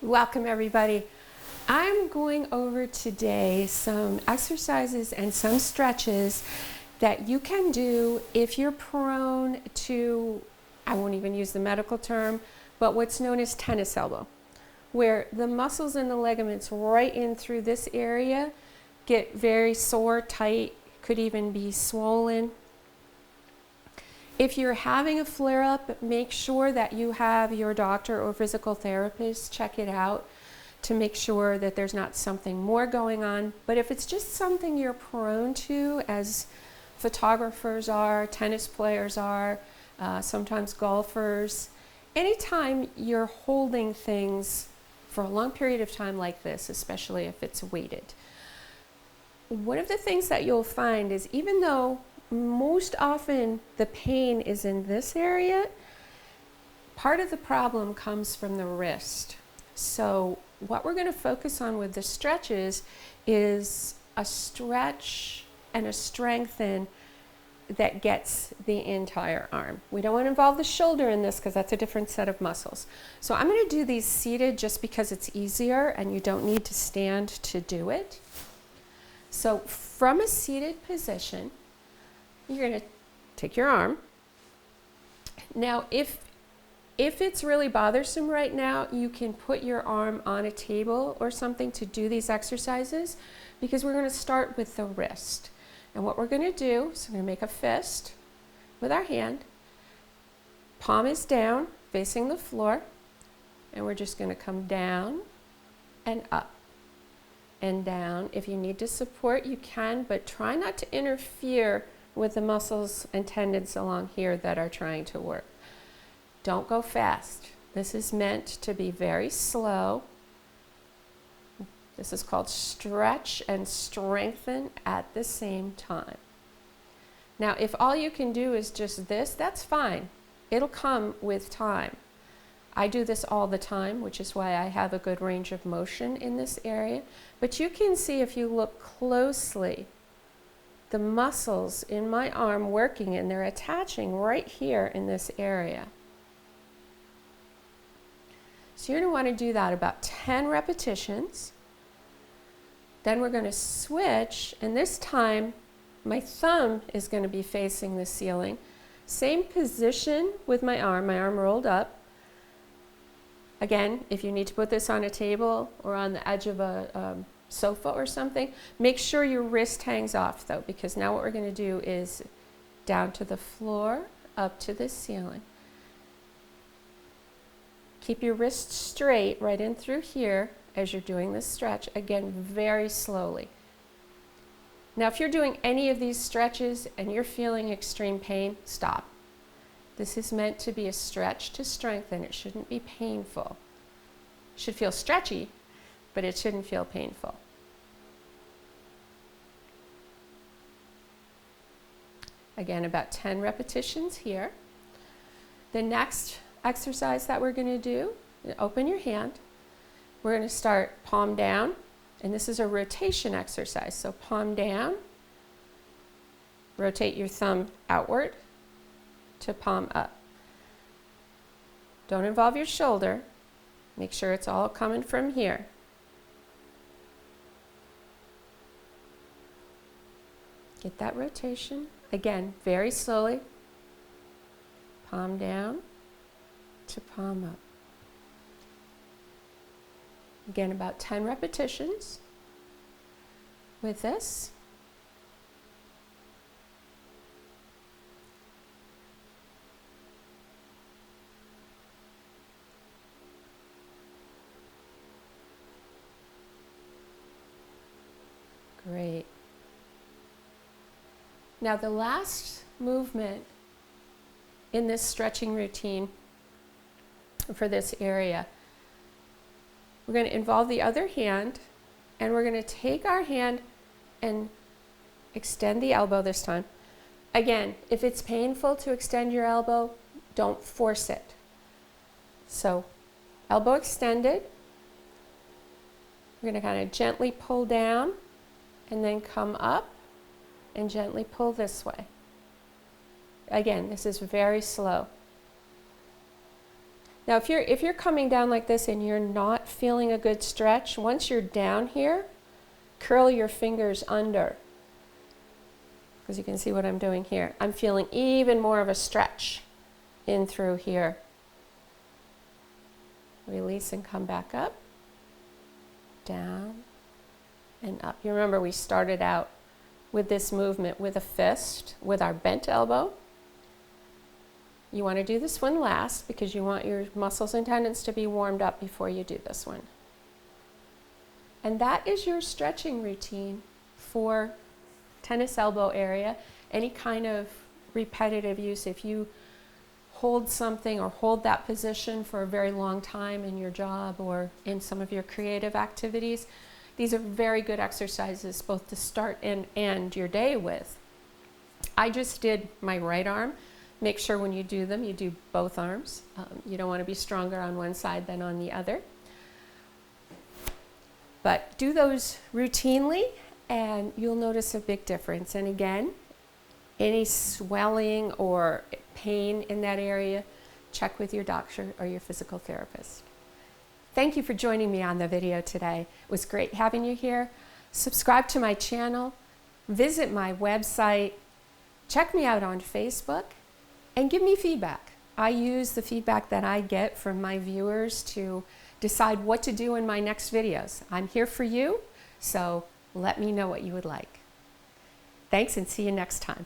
Welcome everybody. I'm going over today some exercises and some stretches that you can do if you're prone to, I won't even use the medical term, but what's known as tennis elbow, where the muscles and the ligaments right in through this area get very sore, tight, could even be swollen. If you're having a flare-up, make sure that you have your doctor or physical therapist check it out to make sure that there's not something more going on. But if it's just something you're prone to, as photographers are, tennis players are, sometimes golfers, anytime you're holding things for a long period of time like this, especially if it's weighted, one of the things that you'll find is even though most often the pain is in this area, part of the problem comes from the wrist. So what we're going to focus on with the stretches is a stretch and a strengthen that gets the entire arm. We don't want to involve the shoulder in this because that's a different set of muscles. So I'm going to do these seated just because it's easier and you don't need to stand to do it. So from a seated position, you're going to take your arm. Now, if it's really bothersome right now, you can put your arm on a table or something to do these exercises, because we're going to start with the wrist. And what we're going to do is we're going to make a fist with our hand. Palm is down, facing the floor, and we're just going to come down and up and down. If you need to support, you can, but try not to interfere with the muscles and tendons along here that are trying to work. Don't go fast. This is meant to be very slow. This is called stretch and strengthen at the same time. Now, if all you can do is just this, that's fine. It'll come with time. I do this all the time, which is why I have a good range of motion in this area. But you can see if you look closely, the muscles in my arm working, and they're attaching right here in this area. So you're going to want to do that about 10 repetitions. Then we're going to switch, and this time my thumb is going to be facing the ceiling. Same position with my arm rolled up. Again, if you need to put this on a table or on the edge of a sofa or something, make sure your wrist hangs off though, because now what we're going to do is down to the floor, up to the ceiling. Keep your wrist straight right in through here as you're doing this stretch, again very slowly. Now if you're doing any of these stretches and you're feeling extreme pain, stop. This is meant to be a stretch to strengthen. It shouldn't be painful. It should feel stretchy, but it shouldn't feel painful. Again, about 10 repetitions here. The next exercise that we're going to do, open your hand. We're going to start palm down, and this is a rotation exercise. So palm down, rotate your thumb outward to palm up. Don't involve your shoulder. Make sure it's all coming from here. Get that rotation. Again, very slowly. Palm down to palm up. Again, about 10 repetitions with this. Great. Now the last movement in this stretching routine for this area, we're going to involve the other hand, and we're going to take our hand and extend the elbow this time. Again, if it's painful to extend your elbow, don't force it. So elbow extended, we're going to kind of gently pull down and then come up and gently pull this way. Again, this is very slow. Now, if you're coming down like this and you're not feeling a good stretch, once you're down here, curl your fingers under. Because you can see what I'm doing here. I'm feeling even more of a stretch in through here. Release and come back up, down, and up. You remember we started out with this movement with a fist, with our bent elbow. You want to do this one last because you want your muscles and tendons to be warmed up before you do this one. And that is your stretching routine for tennis elbow area. Any kind of repetitive use, if you hold something or hold that position for a very long time in your job or in some of your creative activities, these are very good exercises both to start and end your day with. I just did my right arm. Make sure when you do them, you do both arms. You don't want to be stronger on one side than on the other. But do those routinely and you'll notice a big difference. And again, any swelling or pain in that area, check with your doctor or your physical therapist. Thank you for joining me on the video today. It was great having you here. Subscribe to my channel, visit my website, check me out on Facebook, and give me feedback. I use the feedback that I get from my viewers to decide what to do in my next videos. I'm here for you, so let me know what you would like. Thanks and see you next time.